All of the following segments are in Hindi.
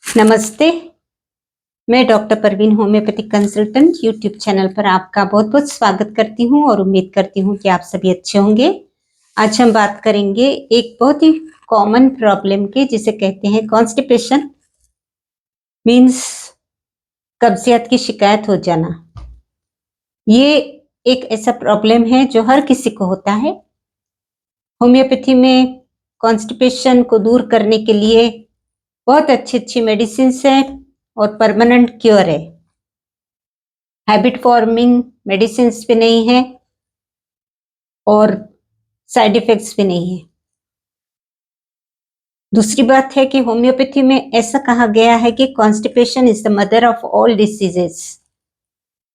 नमस्ते, मैं doctor Parveen homeopathic consultant YouTube channel पर आपका बहुत बहुत स्वागत करती हूं और उम्मीद करती हूं कि आप सभी अच्छे होंगे। आज हम बात करेंगे एक बहुत ही कॉमन प्रॉब्लम के, जिसे कहते हैं कॉन्स्टिपेशन, मीन्स कब्जियत की शिकायत हो जाना। ये एक ऐसा प्रॉब्लम है जो हर किसी को होता है। होम्योपैथी में कॉन्स्टिपेशन को दूर करने के लिए बहुत अच्छी अच्छी मेडिसिन है और परमानेंट क्योर है। हैबिट फॉर्मिंग मेडिसिन भी नहीं है और साइड इफेक्ट्स भी नहीं है। दूसरी बात है कि होम्योपैथी में ऐसा कहा गया है कि constipation is the mother of all diseases.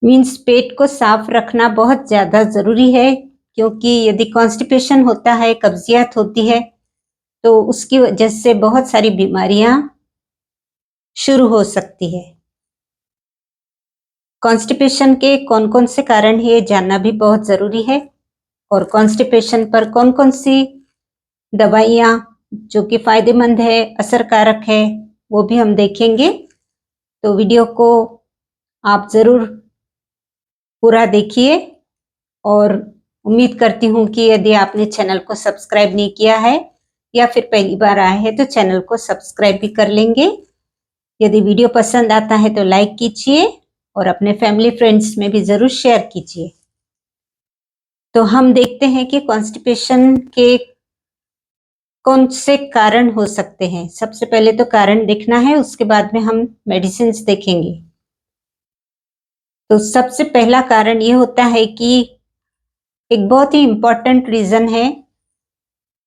Means पेट को साफ रखना बहुत ज्यादा जरूरी है, क्योंकि यदि कॉन्स्टिपेशन होता है, कब्जियत होती है, तो उसकी वजह से बहुत सारी बीमारियां शुरू हो सकती है। कॉन्स्टिपेशन के कौन कौन से कारण है ये जानना भी बहुत जरूरी है, और कॉन्स्टिपेशन पर कौन कौन सी दवाइयाँ जो कि फायदेमंद है, असरकारक है, वो भी हम देखेंगे। तो वीडियो को आप जरूर पूरा देखिए, और उम्मीद करती हूँ कि यदि आपने चैनल को सब्सक्राइब नहीं किया है या फिर पहली बार आए हैं तो चैनल को सब्सक्राइब भी कर लेंगे। यदि वीडियो पसंद आता है तो लाइक कीजिए और अपने फैमिली फ्रेंड्स में भी जरूर शेयर कीजिए। तो हम देखते हैं कि कॉन्स्टिपेशन के कौन से कारण हो सकते हैं। सबसे पहले तो कारण देखना है, उसके बाद में हम मेडिसिन देखेंगे। तो सबसे पहला कारण ये होता है कि एक बहुत ही इम्पोर्टेंट रीजन है,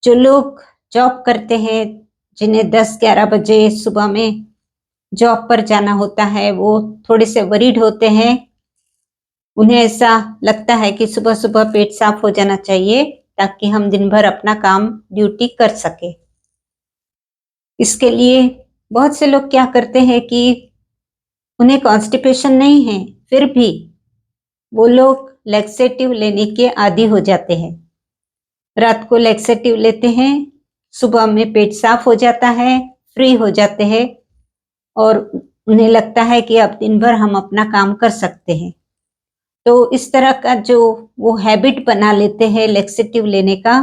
जो लोग जॉब करते हैं, जिन्हें 10-11 बजे सुबह में जॉब पर जाना होता है, वो थोड़े से वरीड होते हैं। उन्हें ऐसा लगता है कि सुबह सुबह पेट साफ हो जाना चाहिए ताकि हम दिन भर अपना काम ड्यूटी कर सके। इसके लिए बहुत से लोग क्या करते हैं कि उन्हें कॉन्स्टिपेशन नहीं है, फिर भी वो लोग लैक्सेटिव लेने के आदी हो जाते हैं। रात को लैक्सेटिव लेते हैं, सुबह में पेट साफ हो जाता है, फ्री हो जाते हैं और उन्हें लगता है कि अब दिन भर हम अपना काम कर सकते हैं। तो इस तरह का जो वो हैबिट बना लेते हैं लैक्सेटिव लेने का,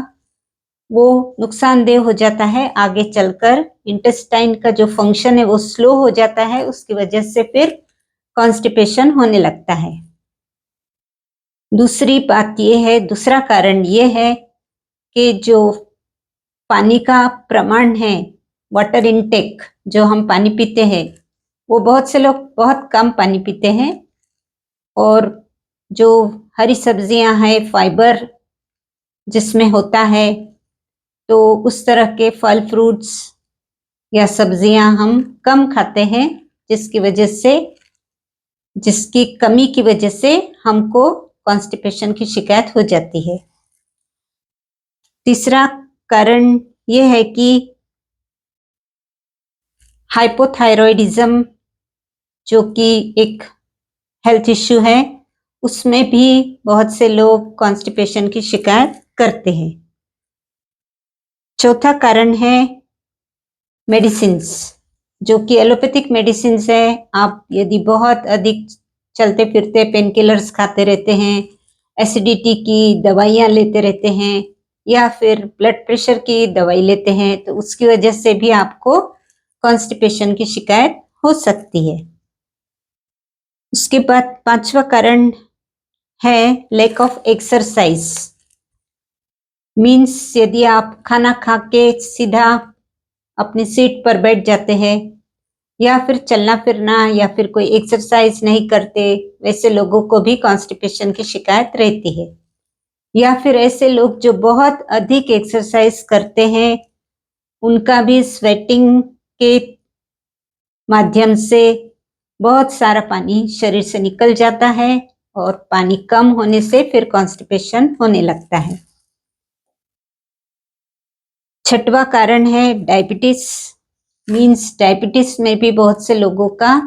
वो नुकसानदेह हो जाता है। आगे चलकर इंटेस्टाइन का जो फंक्शन है वो स्लो हो जाता है, उसकी वजह से फिर कॉन्स्टिपेशन होने लगता है। दूसरी बात ये है, दूसरा कारण ये है कि जो पानी का प्रमाण है, वाटर इनटेक, जो हम पानी पीते हैं, वो बहुत से लोग बहुत कम पानी पीते हैं। और जो हरी सब्जियां हैं, फाइबर जिसमें होता है, तो उस तरह के फल फ्रूट्स या सब्जियां हम कम खाते हैं, जिसकी कमी की वजह से हमको कॉन्स्टिपेशन की शिकायत हो जाती है। तीसरा कारण यह है कि हाइपोथायरॉयडिज्म, जो कि एक हेल्थ इश्यू है, उसमें भी बहुत से लोग कॉन्स्टिपेशन की शिकायत करते हैं। चौथा कारण है मेडिसिन्स, जो कि एलोपैथिक मेडिसिन्स है। आप यदि बहुत अधिक चलते फिरते पेन किलर्स खाते रहते हैं, एसिडिटी की दवाइयाँ लेते रहते हैं, या फिर ब्लड प्रेशर की दवाई लेते हैं, तो उसकी वजह से भी आपको कॉन्स्टिपेशन की शिकायत हो सकती है। उसके बाद पांचवा कारण है लैक ऑफ एक्सरसाइज। मीन्स यदि आप खाना खा के सीधा अपनी सीट पर बैठ जाते हैं, या फिर चलना फिरना या फिर कोई एक्सरसाइज नहीं करते, वैसे लोगों को भी कॉन्स्टिपेशन की शिकायत रहती है। या फिर ऐसे लोग जो बहुत अधिक एक्सरसाइज करते हैं, उनका भी स्वेटिंग के माध्यम से बहुत सारा पानी शरीर से निकल जाता है, और पानी कम होने से फिर कॉन्स्टिपेशन होने लगता है। छठवां कारण है डायबिटीज। मीन्स डायबिटीज में भी बहुत से लोगों का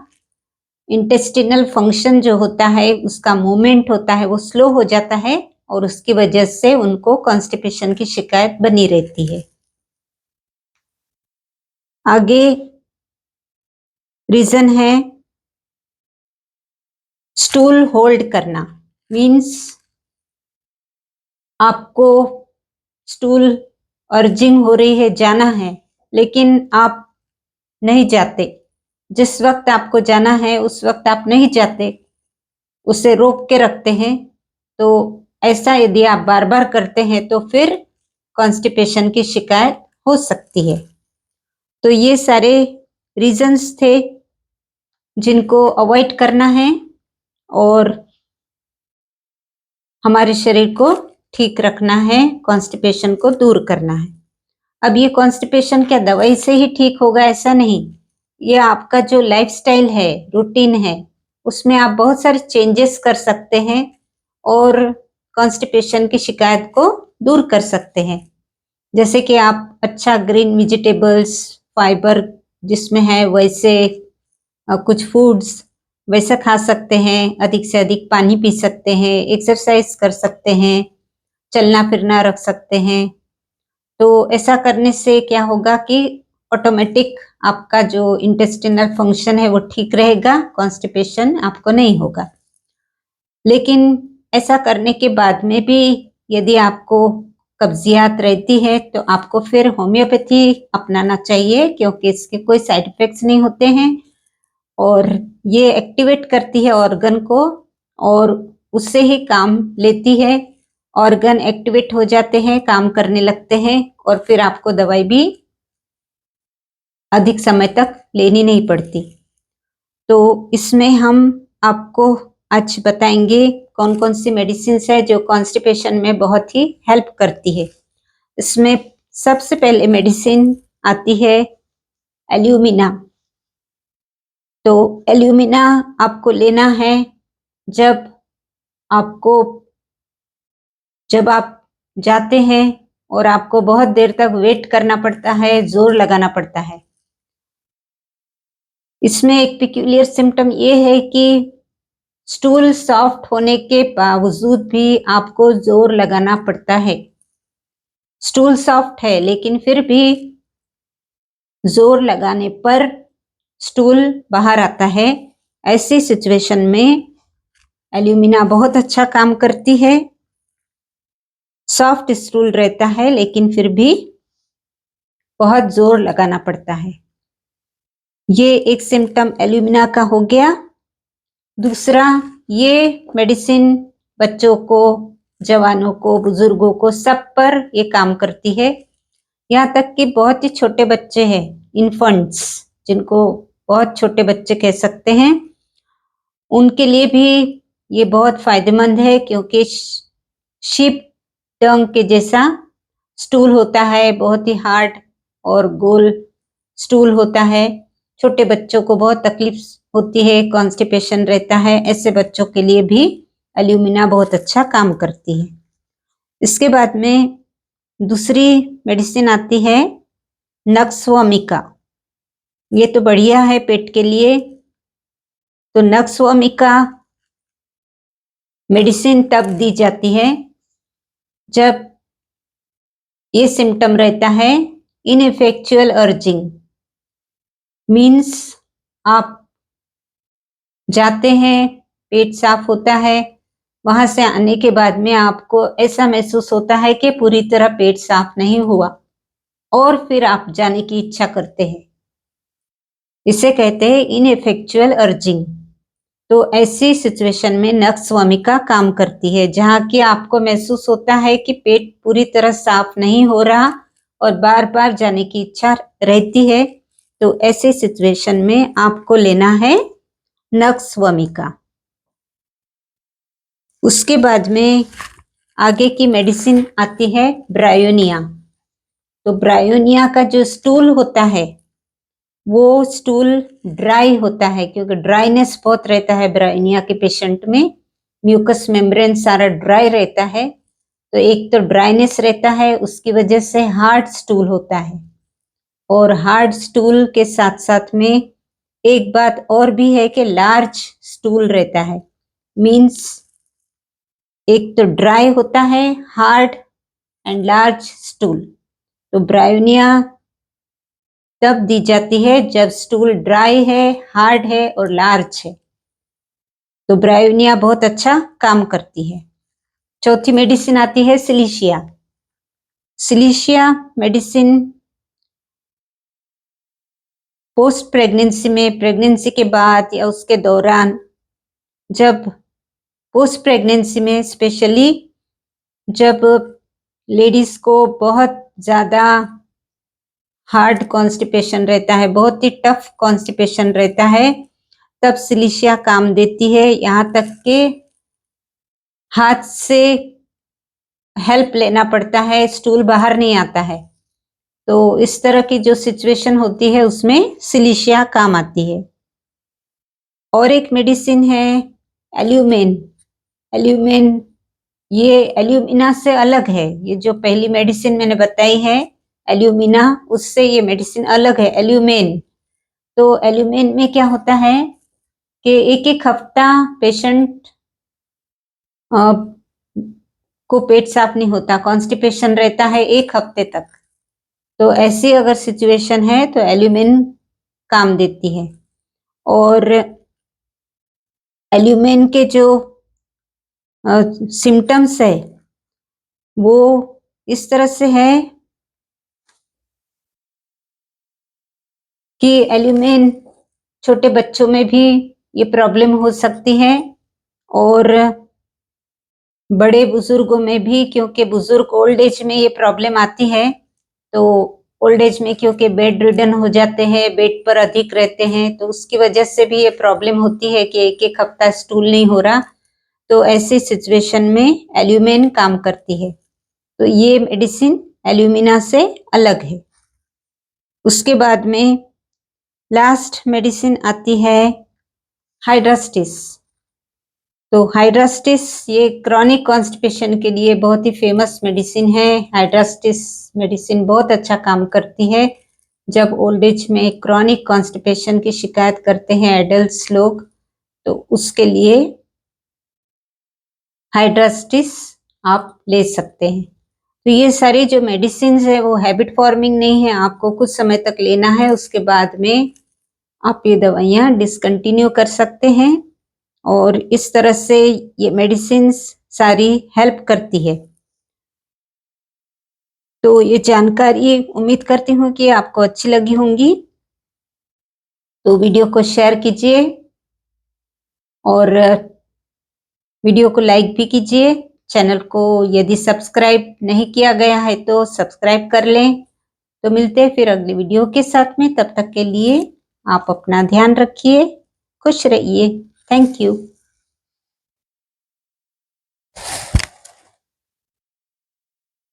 इंटेस्टिनल फंक्शन जो होता है, उसका मूवमेंट होता है, वो स्लो हो जाता है, और उसकी वजह से उनको कॉन्स्टिपेशन की शिकायत बनी रहती है। आगे रीजन है स्टूल होल्ड करना। मीन्स आपको स्टूल अर्जिंग हो रही है, जाना है, लेकिन आप नहीं जाते। जिस वक्त आपको जाना है उस वक्त आप नहीं जाते, उसे रोक के रखते हैं। तो ऐसा यदि आप बार बार करते हैं तो फिर कॉन्स्टिपेशन की शिकायत हो सकती है। तो ये सारे रीजंस थे जिनको अवॉइड करना है और हमारे शरीर को ठीक रखना है, कॉन्स्टिपेशन को दूर करना है। अब ये कॉन्स्टिपेशन क्या दवाई से ही ठीक होगा, ऐसा नहीं। ये आपका जो लाइफस्टाइल है, रूटीन है, उसमें आप बहुत सारे चेंजेस कर सकते हैं और कॉन्स्टिपेशन की शिकायत को दूर कर सकते हैं। जैसे कि आप अच्छा ग्रीन वेजिटेबल्स, फाइबर जिसमें है वैसे कुछ फूड्स वैसा खा सकते हैं, अधिक से अधिक पानी पी सकते हैं, एक्सरसाइज कर सकते हैं, चलना फिरना रख सकते हैं। तो ऐसा करने से क्या होगा कि ऑटोमेटिक आपका जो इंटेस्टिनल फंक्शन है वो ठीक रहेगा, कॉन्स्टिपेशन आपको नहीं होगा। लेकिन ऐसा करने के बाद में भी यदि आपको कब्जियत रहती है तो आपको फिर होम्योपैथी अपनाना चाहिए, क्योंकि इसके कोई साइड इफेक्ट्स नहीं होते हैं और ये एक्टिवेट करती है ऑर्गन को और उससे ही काम लेती है। ऑर्गन एक्टिवेट हो जाते हैं, काम करने लगते हैं और फिर आपको दवाई भी अधिक समय तक लेनी नहीं पड़ती। तो इसमें हम आपको आज बताएंगे कौन कौन सी मेडिसिन है जो कॉन्स्टिपेशन में बहुत ही हेल्प करती है। इसमें सबसे पहले मेडिसिन आती है एल्यूमिना। तो एल्यूमिना आपको लेना है जब आपको जब आप जाते हैं और आपको बहुत देर तक वेट करना पड़ता है, जोर लगाना पड़ता है। इसमें एक पिक्यूलियर सिम्टम ये है कि स्टूल सॉफ्ट होने के बावजूद भी आपको जोर लगाना पड़ता है। स्टूल सॉफ्ट है लेकिन फिर भी जोर लगाने पर स्टूल बाहर आता है। ऐसी सिचुएशन में एल्यूमिना बहुत अच्छा काम करती है। सॉफ्ट स्टूल रहता है लेकिन फिर भी बहुत जोर लगाना पड़ता है। ये एक सिम्टम एल्यूमिना का हो गया। दूसरा, ये मेडिसिन बच्चों को, जवानों को, बुजुर्गों को, सब पर ये काम करती है। यहाँ तक कि बहुत ही छोटे बच्चे हैं, इन्फेंट्स, जिनको बहुत छोटे बच्चे कह सकते हैं, उनके लिए भी ये बहुत फायदेमंद है, क्योंकि शीप टंग के जैसा स्टूल होता है, बहुत ही हार्ड और गोल स्टूल होता है। छोटे बच्चों को बहुत तकलीफ होती है, कॉन्स्टिपेशन रहता है, ऐसे बच्चों के लिए भी एल्यूमिना बहुत अच्छा काम करती है। इसके बाद में दूसरी मेडिसिन आती है नक्सवामिका। ये तो बढ़िया है पेट के लिए। तो नक्सवामिका मेडिसिन तब दी जाती है जब ये सिम्टम रहता है इनइफेक्चुअल अर्जिंग। मीन्स आप जाते हैं, पेट साफ होता है, वहां से आने के बाद में आपको ऐसा महसूस होता है कि पूरी तरह पेट साफ नहीं हुआ और फिर आप जाने की इच्छा करते हैं। इसे कहते हैं इनइफेक्चुअल अर्जिंग। तो ऐसी सिचुएशन में नक्सवामिका काम करती है, जहां कि आपको महसूस होता है कि पेट पूरी तरह साफ नहीं हो रहा और बार बार जाने की इच्छा रहती है। तो ऐसे सिचुएशन में आपको लेना है नक्सवामिका। उसके बाद में आगे की मेडिसिन आती है ब्रायोनिया। तो ब्रायोनिया का जो स्टूल होता है वो स्टूल ड्राई होता है, क्योंकि ड्राइनेस बहुत रहता है ब्रायोनिया के पेशेंट में। म्यूकस मेम्ब्रेन सारा ड्राई रहता है, तो एक तो ड्राइनेस रहता है, उसकी वजह से हार्ड स्टूल होता है। और हार्ड स्टूल के साथ साथ में एक बात और भी है कि लार्ज स्टूल रहता है। मीन्स एक तो ड्राई होता है, हार्ड एंड लार्ज स्टूल। तो ब्रायोनिया तब दी जाती है जब स्टूल ड्राई है, हार्ड है और लार्ज है। तो ब्रायोनिया बहुत अच्छा काम करती है। चौथी मेडिसिन आती है सिलिशिया। सिलिशिया मेडिसिन पोस्ट प्रेगनेंसी में, प्रेगनेंसी के बाद या उसके दौरान, जब पोस्ट प्रेगनेंसी में स्पेशली जब लेडीज को बहुत ज़्यादा हार्ड कॉन्स्टिपेशन रहता है, बहुत ही टफ कॉन्स्टिपेशन रहता है, तब सिलिशिया काम देती है। यहाँ तक के हाथ से हेल्प लेना पड़ता है, स्टूल बाहर नहीं आता है। तो इस तरह की जो सिचुएशन होती है उसमें सिलिशिया काम आती है। और एक मेडिसिन है एल्यूमेन। एल्यूमेन ये एल्यूमिना से अलग है। ये जो पहली मेडिसिन मैंने बताई है एल्यूमिना, उससे ये मेडिसिन अलग है एल्यूमेन। तो एल्यूमेन में क्या होता है कि एक एक हफ्ता पेशेंट को पेट साफ नहीं होता, कॉन्स्टिपेशन रहता है एक हफ्ते तक। तो ऐसी अगर सिचुएशन है तो एल्यूमेन काम देती है। और एल्यूमेन के जो सिम्टम्स है वो इस तरह से है कि एल्यूमेन छोटे बच्चों में भी ये प्रॉब्लम हो सकती है और बड़े बुजुर्गों में भी, क्योंकि बुजुर्ग ओल्ड एज में ये प्रॉब्लम आती है। तो ओल्ड एज में क्योंकि बेड रिडन हो जाते हैं, बेड पर अधिक रहते हैं, तो उसकी वजह से भी ये प्रॉब्लम होती है कि एक एक हफ्ता स्टूल नहीं हो रहा। तो ऐसी सिचुएशन में एल्यूमेन काम करती है। तो ये मेडिसिन एल्यूमिना से अलग है। उसके बाद में लास्ट मेडिसिन आती है हाइड्रास्टिस। तो हाइड्रास्टिस ये क्रॉनिक कॉन्स्टिपेशन के लिए बहुत ही फेमस मेडिसिन है। हाइड्रास्टिस मेडिसिन बहुत अच्छा काम करती है जब ओल्ड एज में क्रॉनिक कॉन्स्टिपेशन की शिकायत करते हैं एडल्ट्स लोग, तो उसके लिए हाइड्रास्टिस आप ले सकते हैं। तो ये सारी जो मेडिसिन है वो हैबिट फॉर्मिंग नहीं है, आपको कुछ समय तक लेना है, उसके बाद में आप ये दवाइयाँ डिसकंटिन्यू कर सकते हैं। और इस तरह से ये मेडिसिन सारी हेल्प करती है। तो ये जानकारी उम्मीद करती हूँ कि आपको अच्छी लगी होंगी। तो वीडियो को शेयर कीजिए और वीडियो को लाइक भी कीजिए। चैनल को यदि सब्सक्राइब नहीं किया गया है तो सब्सक्राइब कर लें। तो मिलते हैं फिर अगली वीडियो के साथ में। तब तक के लिए आप अपना ध्यान रखिए, खुश रहिए। Thank you.